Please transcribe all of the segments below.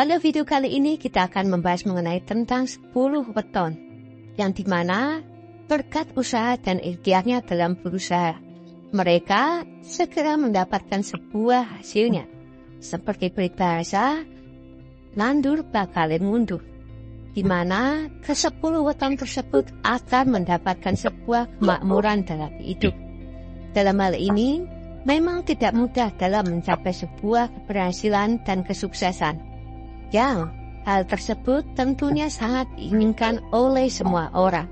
Pada video kali ini kita akan membahas mengenai tentang 10 weton, yang dimana berkat usaha dan ikhtiarnya dalam berusaha, mereka segera mendapatkan sebuah hasilnya. Seperti peribahasa, nandur bakalin mundur, di mana ke-10 weton tersebut akan mendapatkan sebuah kemakmuran dalam hidup. Dalam hal ini, memang tidak mudah dalam mencapai sebuah keberhasilan dan kesuksesan, yang hal tersebut tentunya sangat diinginkan oleh semua orang.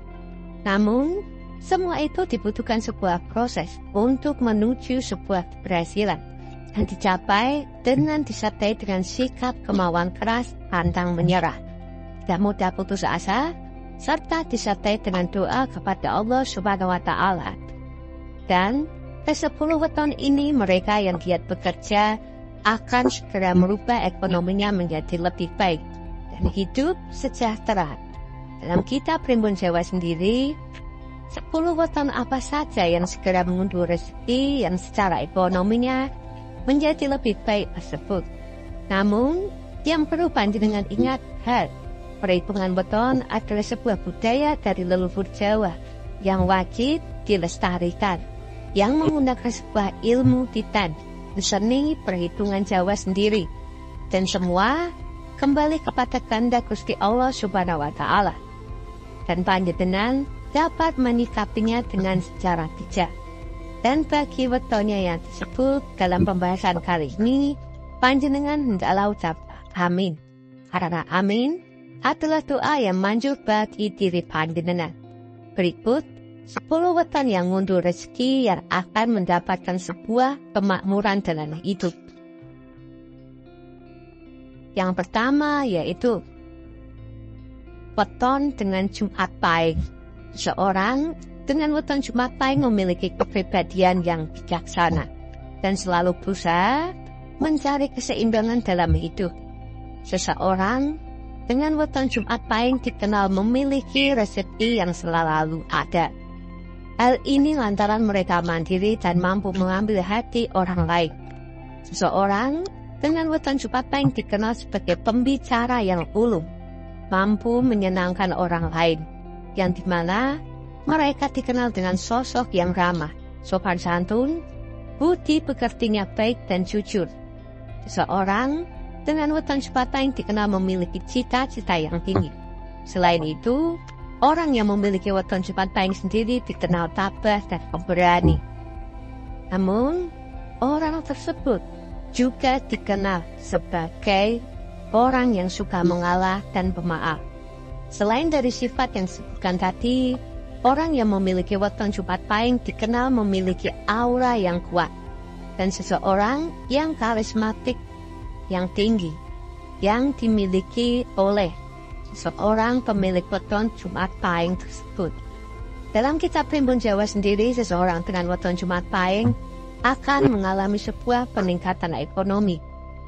Namun, semua itu dibutuhkan sebuah proses untuk menuju sebuah keberhasilan, dan dicapai dengan disertai dengan sikap kemauan keras, pantang menyerah, tidak mudah putus asa, serta disertai dengan doa kepada Allah Subhanahu wa Ta'ala. Dan ke-10 weton ini mereka yang giat bekerja akan segera merubah ekonominya menjadi lebih baik dan hidup sejahtera. Dalam kitab Primbon Jawa sendiri, 10 weton apa saja yang segera mengunduh rezeki yang secara ekonominya menjadi lebih baik tersebut. Namun, yang perlu panjenengan ingat, perhitungan weton adalah sebuah budaya dari leluhur Jawa yang wajib dilestarikan, yang menggunakan sebuah ilmu titan, seni perhitungan Jawa sendiri, dan semua kembali kepada kehendak Gusti Allah Subhanahu wa Ta'ala, dan panjenengan dapat menyikapinya dengan secara bijak. Dan bagi wetonnya yang disebut dalam pembahasan kali ini, panjenengan hendaklah ucap amin, karena amin adalah doa yang manjur bagi diri panjenengan. Berikut 10 weton yang ngunduh rezeki yang akan mendapatkan sebuah kemakmuran dalam hidup. Yang pertama yaitu weton dengan Jumat Pahing. Seorang dengan weton Jumat Pahing memiliki kepribadian yang bijaksana dan selalu berusaha mencari keseimbangan dalam hidup. Seseorang dengan weton Jumat Pahing dikenal memiliki rezeki yang selalu ada. Hal ini lantaran mereka mandiri dan mampu mengambil hati orang lain. Seseorang dengan weton Jumat Pahing dikenal sebagai pembicara yang ulung, mampu menyenangkan orang lain, yang dimana mereka dikenal dengan sosok yang ramah, sopan santun, budi pekertinya baik dan jujur. Seseorang dengan weton Jumat Pahing dikenal memiliki cita-cita yang tinggi. Selain itu, orang yang memiliki weton Jumat Pahing sendiri dikenal tabah dan pemberani. Namun, orang tersebut juga dikenal sebagai orang yang suka mengalah dan pemaaf. Selain dari sifat yang disebutkan tadi, orang yang memiliki weton Jumat Pahing dikenal memiliki aura yang kuat, dan seseorang yang karismatik yang tinggi, yang dimiliki oleh seorang pemilik weton Jumat Pahing tersebut. Dalam kitab Primbon Jawa sendiri, seseorang dengan weton Jumat Pahing akan mengalami sebuah peningkatan ekonomi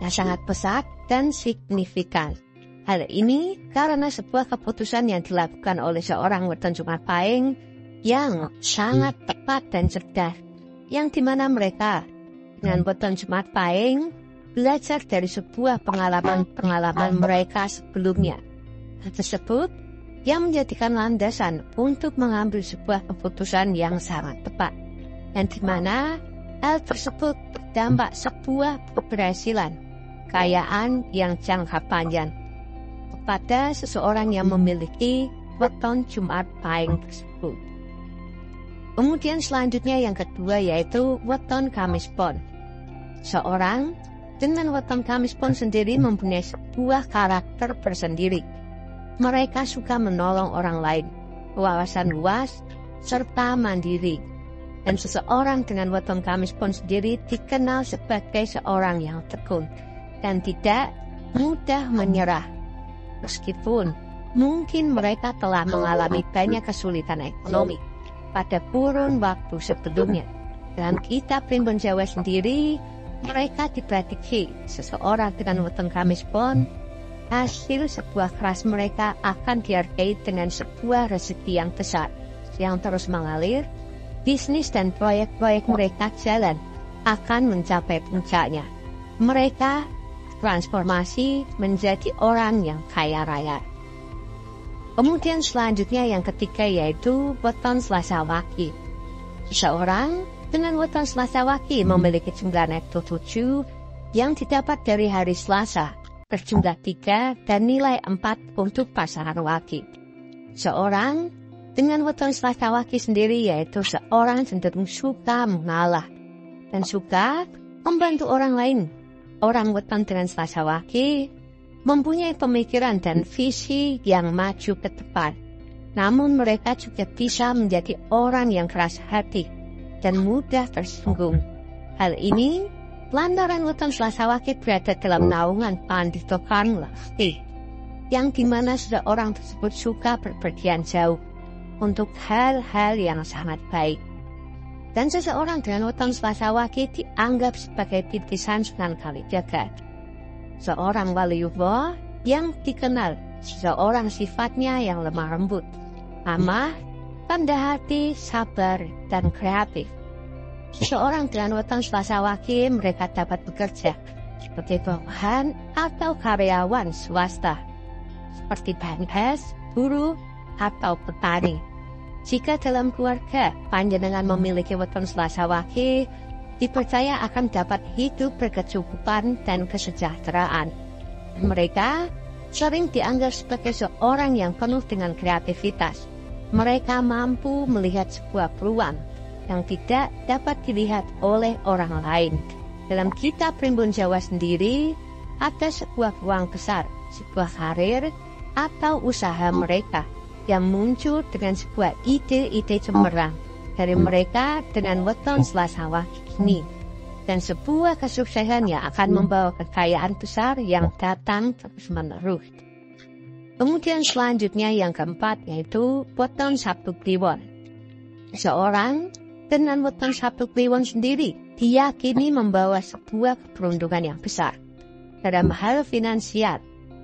yang sangat pesat dan signifikan. Hal ini karena sebuah keputusan yang dilakukan oleh seorang weton Jumat Pahing yang sangat tepat dan cerdas, yang dimana mereka dengan weton Jumat Pahing belajar dari sebuah pengalaman mereka sebelumnya. Hal tersebut yang menjadikan landasan untuk mengambil sebuah keputusan yang sangat tepat, dan di mana hal tersebut berdampak sebuah keberhasilan, kekayaan yang jangka panjang kepada seseorang yang memiliki weton Jumat Pahing tersebut. Kemudian selanjutnya yang kedua yaitu weton Kamis Pon. Seorang dengan weton Kamis Pon sendiri mempunyai sebuah karakter tersendiri. Mereka suka menolong orang lain, wawasan luas, serta mandiri. Dan seseorang dengan weton Kamis Pon sendiri dikenal sebagai seorang yang tekun dan tidak mudah menyerah. Meskipun mungkin mereka telah mengalami banyak kesulitan ekonomi pada kurun waktu sebelumnya. Dalam kitab Primbon Jawa sendiri, mereka diprediksi seseorang dengan weton Kamis Pon, hasil sebuah keras mereka akan dihargai dengan sebuah rezeki yang besar, yang terus mengalir. Bisnis dan proyek-proyek mereka jalan akan mencapai puncaknya. Mereka bertransformasi menjadi orang yang kaya raya. Kemudian selanjutnya yang ketiga yaitu weton Selasa Wage. Seseorang dengan weton Selasa Wage memiliki jumlah neto 7 yang didapat dari hari Selasa berjumlah 3 dan nilai 4 untuk pasangan Wage. Seorang dengan weton Selasa Wage sendiri yaitu seorang cenderung suka mengalah dan suka membantu orang lain. Orang weton dengan Selasa Wage mempunyai pemikiran dan visi yang maju ke depan. Namun mereka juga bisa menjadi orang yang keras hati dan mudah tersinggung. Hal ini lantaran weton Selasa Wage berada dalam naungan Pandito Karnlesti, yang dimana seseorang tersebut suka berpergian jauh untuk hal-hal yang sangat baik. Dan seseorang dengan weton Selasa Wage dianggap sebagai titisan Sunan Kalijaga. Seorang waliullah yang dikenal seseorang sifatnya yang lemah lembut, ramah, rendah hati, sabar, dan kreatif. Seseorang dengan weton Selasa Wage mereka dapat bekerja sebagai bawahan atau karyawan swasta, seperti PNS, buruh, atau petani. Jika dalam keluarga panjenengan memiliki weton Selasa Wage, dipercaya akan dapat hidup berkecukupan dan kesejahteraan. Mereka sering dianggap sebagai seorang yang penuh dengan kreativitas. Mereka mampu melihat sebuah peluang yang tidak dapat dilihat oleh orang lain. Dalam kitab Primbon Jawa sendiri, ada sebuah peluang besar, sebuah karir atau usaha mereka yang muncul dengan sebuah ide-ide cemerlang dari mereka dengan weton Selasa Wage ini, dan sebuah kesuksesan yang akan membawa kekayaan besar yang datang terus-menerus. Kemudian selanjutnya yang keempat yaitu weton Sabtu Kliwon. Seorang dengan weton Sabtu Kliwon sendiri diyakini membawa sebuah keberuntungan yang besar dalam hal finansial,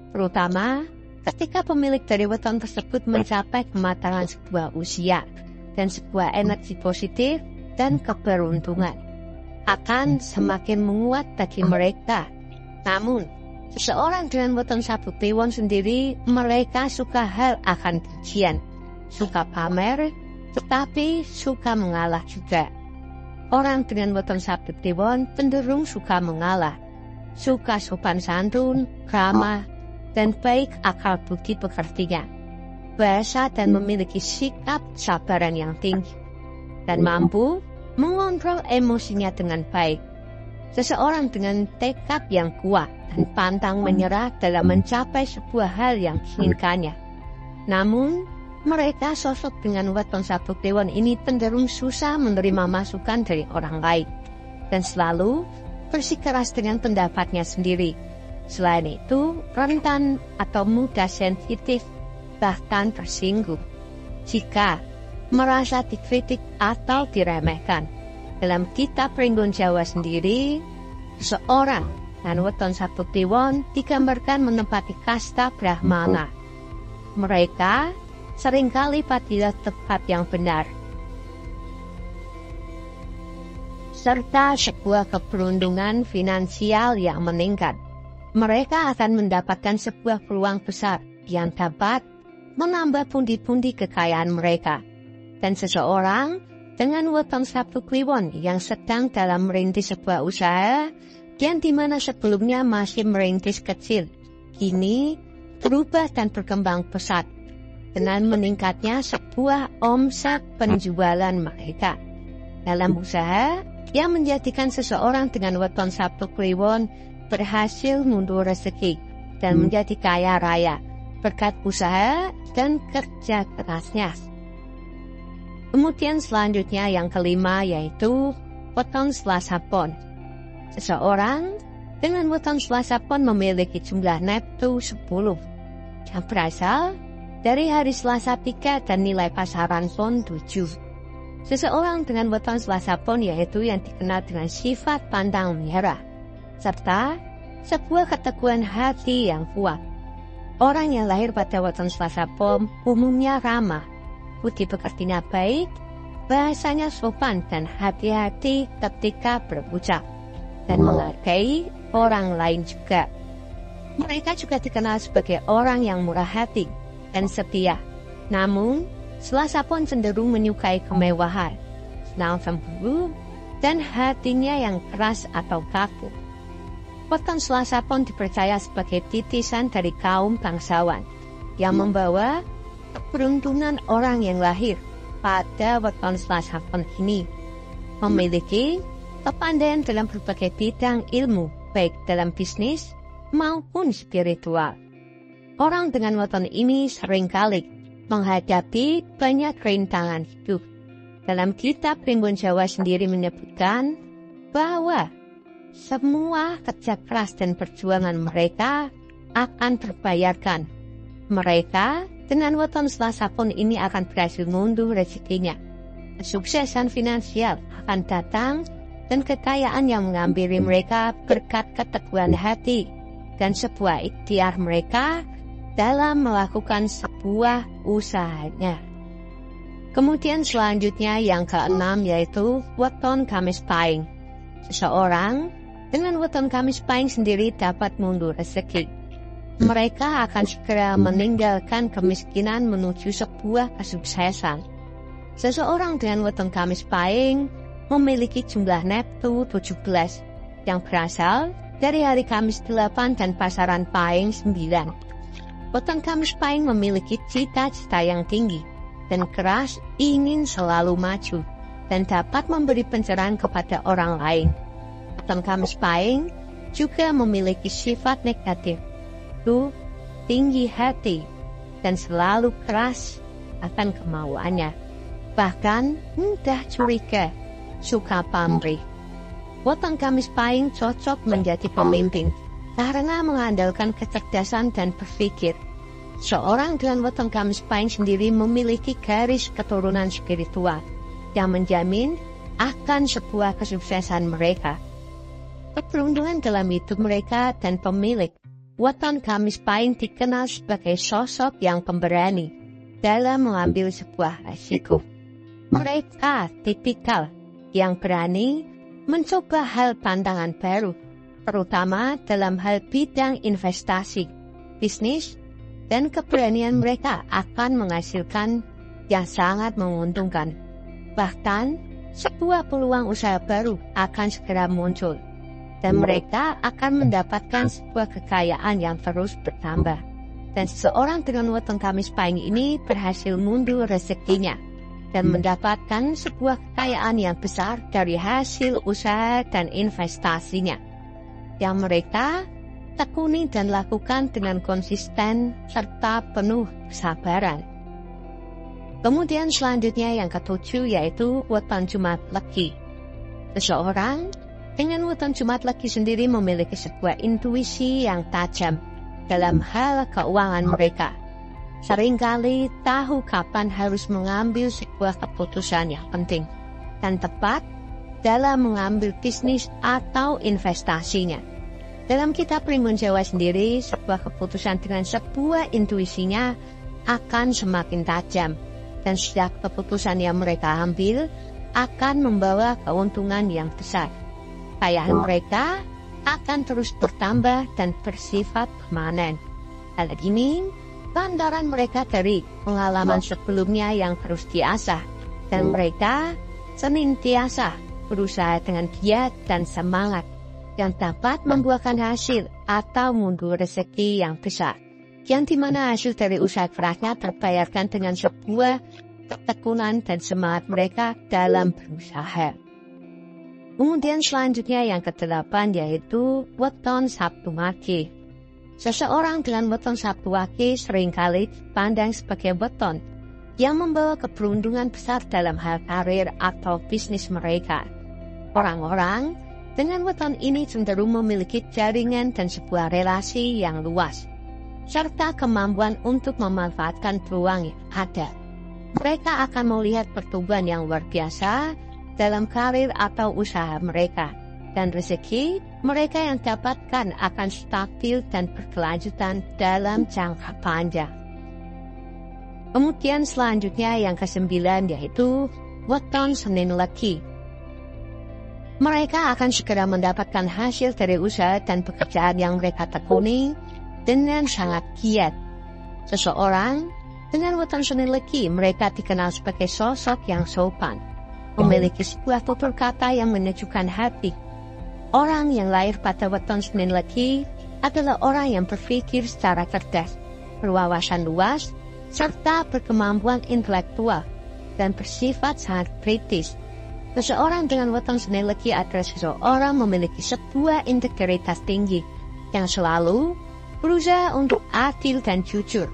terutama ketika pemilik dari weton tersebut mencapai kematangan sebuah usia dan sebuah energi positif dan keberuntungan akan semakin menguat bagi mereka. Namun, seseorang dengan weton Sabtu Kliwon sendiri mereka suka hal akan pujian, suka pamer, tetapi suka mengalah juga. Orang dengan weton Sabtu Kliwon cenderung suka mengalah, suka sopan santun, ramah, dan baik akal budi pekertinya, bahasa dan memiliki sikap sabaran yang tinggi, dan mampu mengontrol emosinya dengan baik. Seseorang dengan tekad yang kuat dan pantang menyerah dalam mencapai sebuah hal yang diinginkannya. Namun, mereka sosok dengan weton Sabtu Kliwon ini cenderung susah menerima masukan dari orang lain, dan selalu bersikeras dengan pendapatnya sendiri. Selain itu, rentan atau mudah sensitif, bahkan tersinggung jika merasa dikritik atau diremehkan. Dalam kitab Primbon Jawa sendiri, seorang dengan weton Sabtu Kliwon digambarkan menempati kasta Brahmana. Mereka seringkali pada tempat yang benar, serta sebuah keberuntungan finansial yang meningkat. Mereka akan mendapatkan sebuah peluang besar yang dapat menambah pundi-pundi kekayaan mereka. Dan seseorang dengan weton Sabtu Kliwon yang sedang dalam merintis sebuah usaha, yang dimana sebelumnya masih merintis kecil, kini berubah dan berkembang pesat dengan meningkatnya sebuah omset penjualan mereka. Dalam usaha yang menjadikan seseorang dengan weton Sabtu Kliwon berhasil mundur rezeki dan menjadi kaya raya berkat usaha dan kerja kerasnya. Kemudian selanjutnya yang kelima yaitu weton Selasa Pon. Seseorang dengan weton Selasa Pon memiliki jumlah neto 10 yang berasal dari hari Selasa 3 dan nilai pasaran Pon 7. Seseorang dengan weton Selasa Pon yaitu yang dikenal dengan sifat pantang menyerah, serta sebuah keteguhan hati yang kuat. Orang yang lahir pada weton Selasa Pon umumnya ramah, budi pekertinya baik, bahasanya sopan dan hati-hati ketika berucap, dan menghargai orang lain juga. Mereka juga dikenal sebagai orang yang murah hati dan setia. Namun, Selasa Pon cenderung menyukai kemewahan, senang cemburu, dan hatinya yang keras atau kaku. Weton Selasa Pon dipercaya sebagai titisan dari kaum bangsawan yang membawa keberuntungan orang yang lahir pada weton Selasa Pon ini. Memiliki kepandaian dalam berbagai bidang ilmu, baik dalam bisnis maupun spiritual. Orang dengan weton ini seringkali menghadapi banyak rintangan hidup. Dalam kitab Primbon Jawa sendiri menyebutkan bahwa semua kerja keras dan perjuangan mereka akan terbayarkan. Mereka dengan weton Selasa Pon ini akan berhasil mengunduh rezekinya. Kesuksesan finansial akan datang dan kekayaan yang menghampiri mereka berkat keteguhan hati dan sebuah ikhtiar mereka dalam melakukan sebuah usahanya. Kemudian selanjutnya yang keenam yaitu weton Kamis Pahing. Seseorang dengan weton Kamis Pahing sendiri dapat mengunduh rezeki. Mereka akan segera meninggalkan kemiskinan menuju sebuah kesuksesan. Seseorang dengan weton Kamis Pahing memiliki jumlah neptu 17 yang berasal dari hari Kamis 8 dan pasaran Pahing 9. Weton Kamis Pahing memiliki cita-cita yang tinggi dan keras ingin selalu maju dan dapat memberi pencerahan kepada orang lain. Weton Kamis Pahing juga memiliki sifat negatif, yaitu tinggi hati dan selalu keras akan kemauannya. Bahkan mudah curiga, suka pamrih. Weton Kamis Pahing cocok menjadi pemimpin karena mengandalkan kecerdasan dan berpikir. Seorang dengan weton Kamis Pahing sendiri memiliki garis keturunan spiritual yang menjamin akan sebuah kesuksesan mereka. Keberuntungan dalam hidup mereka dan pemilik weton Kamis Pahing dikenal sebagai sosok yang pemberani dalam mengambil sebuah resiko. Mereka tipikal yang berani mencoba hal tantangan baru, terutama dalam hal bidang investasi, bisnis, dan keberanian mereka akan menghasilkan yang sangat menguntungkan. Bahkan, sebuah peluang usaha baru akan segera muncul, dan mereka akan mendapatkan sebuah kekayaan yang terus bertambah. Dan seseorang dengan weton Kamis Pahing ini berhasil mundur rezekinya dan mendapatkan sebuah kekayaan yang besar dari hasil usaha dan investasinya yang mereka tekuni dan lakukan dengan konsisten serta penuh kesabaran. Kemudian selanjutnya yang ketujuh yaitu weton Jumat Legi. Seseorang dengan weton Jumat Legi sendiri memiliki sebuah intuisi yang tajam dalam hal keuangan mereka. Seringkali tahu kapan harus mengambil sebuah keputusan yang penting dan tepat dalam mengambil bisnis atau investasinya. Dalam kitab Primbon Jawa sendiri, sebuah keputusan dengan sebuah intuisinya akan semakin tajam dan setiap keputusan yang mereka ambil akan membawa keuntungan yang besar. Kekayaan mereka akan terus bertambah dan bersifat permanen. Hal ini lantaran mereka dari pengalaman sebelumnya yang terus diasah dan mereka senantiasa berusaha dengan giat dan semangat yang dapat membuahkan hasil atau mundur rezeki yang besar, yang dimana hasil dari usaha kerasnya terbayarkan dengan sebuah ketekunan dan semangat mereka dalam berusaha. Kemudian selanjutnya yang ke-8 yaitu weton Sabtu Wage. Seseorang dengan weton Sabtu Wage seringkali dipandang sebagai weton yang membawa keberuntungan besar dalam hal karir atau bisnis mereka. Orang-orang dengan weton ini cenderung memiliki jaringan dan sebuah relasi yang luas, serta kemampuan untuk memanfaatkan peluang yang ada. Mereka akan melihat pertumbuhan yang luar biasa dalam karir atau usaha mereka, dan rezeki mereka yang dapatkan akan stabil dan berkelanjutan dalam jangka panjang. Kemudian selanjutnya yang ke-9 yaitu weton Senin Legi. Mereka akan segera mendapatkan hasil dari usaha dan pekerjaan yang mereka tekuni dengan sangat giat. Seseorang dengan weton senileki, mereka dikenal sebagai sosok yang sopan, memiliki sebuah tutur kata yang menyejukkan hati. Orang yang lahir pada weton senileki adalah orang yang berpikir secara cerdas, berwawasan luas, serta berkemampuan intelektual, dan bersifat sangat kritis. Seseorang dengan weton senileki adalah seseorang memiliki sebuah integritas tinggi, yang selalu berusaha untuk adil dan jujur.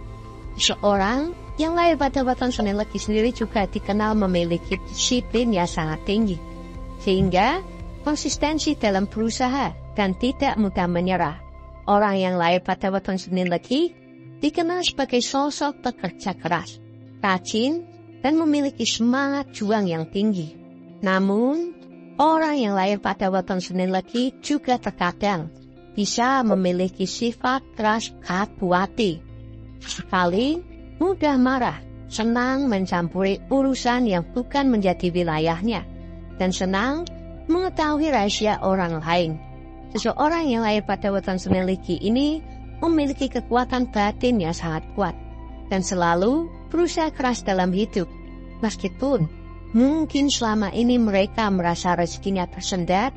Seorang yang lahir pada weton senileki sendiri juga dikenal memiliki disiplin yang sangat tinggi, sehingga konsistensi dalam berusaha dan tidak mudah menyerah. Orang yang lahir pada weton senileki dikenal sebagai sosok pekerja keras, rajin, dan memiliki semangat juang yang tinggi. Namun, orang yang lahir pada weton senileki juga terkadang bisa memiliki sifat keras kaku hati. Sekali mudah marah, senang mencampuri urusan yang bukan menjadi wilayahnya, dan senang mengetahui rahasia orang lain. Seseorang yang lahir pada weton senileki ini memiliki kekuatan batin yang sangat kuat, dan selalu berusaha keras dalam hidup. Meskipun mungkin selama ini mereka merasa rezekinya tersendat,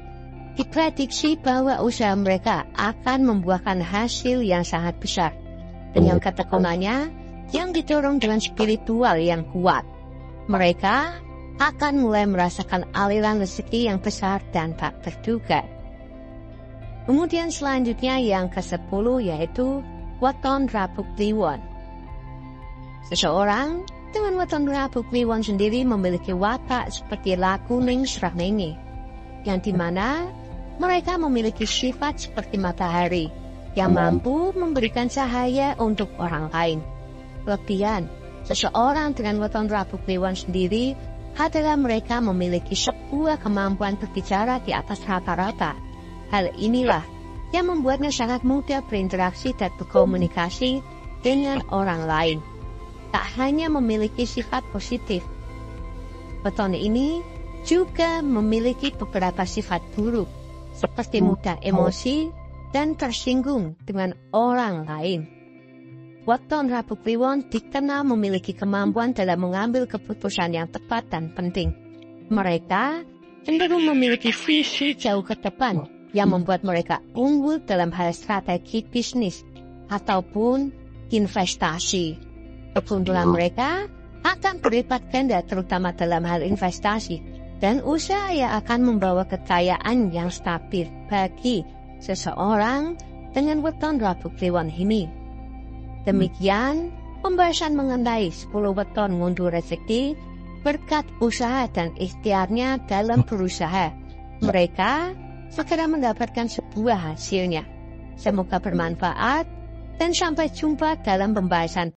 diprediksi bahwa usaha mereka akan membuahkan hasil yang sangat besar, dengan ketekunannya yang didorong dengan spiritual yang kuat. Mereka akan mulai merasakan aliran rezeki yang besar dan tak terduga. Kemudian selanjutnya yang ke-10 yaitu weton Rabu Kliwon. Seseorang dengan weton Rabu Kliwon sendiri memiliki watak seperti lakuning srengenge, yang dimana mereka memiliki sifat seperti matahari yang mampu memberikan cahaya untuk orang lain. Kelebihan seseorang dengan weton Rabu Kliwon sendiri adalah mereka memiliki sebuah kemampuan berbicara di atas rata-rata. Hal inilah yang membuatnya sangat mudah berinteraksi dan berkomunikasi dengan orang lain. Tak hanya memiliki sifat positif, weton ini juga memiliki beberapa sifat buruk, seperti mudah emosi dan tersinggung dengan orang lain. Weton Rabu Kliwon dikenal memiliki kemampuan dalam mengambil keputusan yang tepat dan penting. Mereka cenderung memiliki visi jauh ke depan yang membuat mereka unggul dalam hal strategi bisnis ataupun investasi. Keberuntungan mereka akan berlipat ganda terutama dalam hal investasi, dan usaha yang akan membawa kekayaan yang stabil bagi seseorang dengan weton Rabu Kliwon ini. Demikian pembahasan mengenai 10 weton ngunduh rezeki berkat usaha dan ikhtiarnya dalam berusaha. Mereka segera mendapatkan sebuah hasilnya. Semoga bermanfaat dan sampai jumpa dalam pembahasan